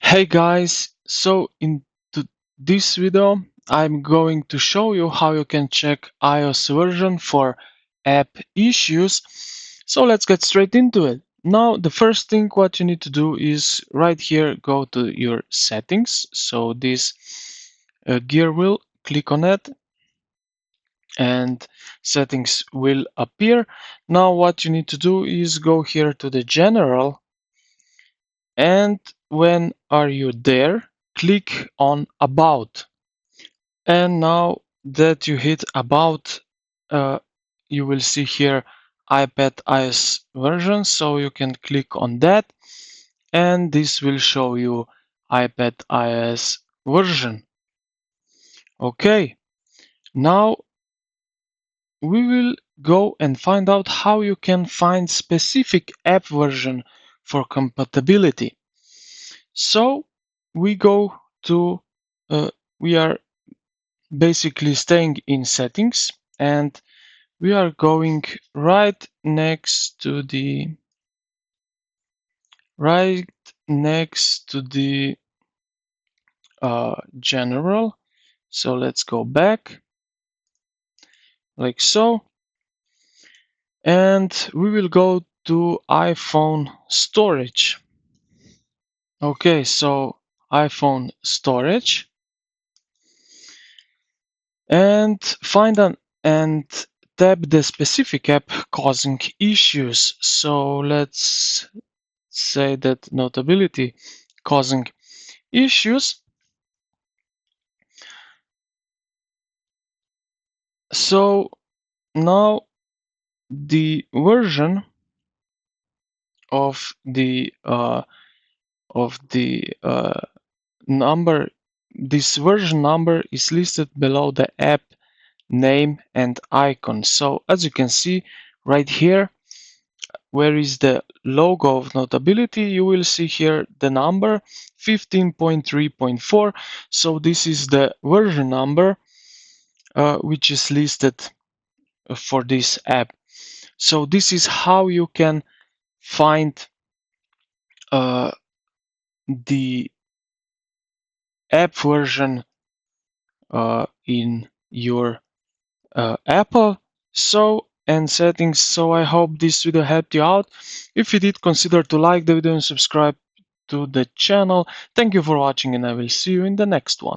Hey guys, so in this video I'm going to show you how you can check iOS version for app issues. So let's get straight into it. Now the first thing what you need to do is right here go to your settings. So this gear wheel, click on it and settings will appear. Now what you need to do is go here to the general, and when are you there, click on about. And now that you hit about, uh, you will see here iPad iOS version, so you can click on that and this will show you iPad iOS version. Okay, now we will go and find out how you can find specific app version for compatibility. So we go to we are basically staying in settings, and we are going right next to the general. So let's go back like so, and we will go to iPhone storage. Okay, so iPhone storage, and find an and tap the specific app causing issues. So let's say that notability causing issues. So now the version of the number, this version number is listed below the app name and icon. So as you can see right here, where is the logo of notability, you will see here the number 15.3.4. So this is the version number which is listed for this app. So this is how you can find the app version in your Apple and settings. So I hope this video helped you out. If you did, consider to like the video and subscribe to the channel. Thank you for watching, and I will see you in the next one.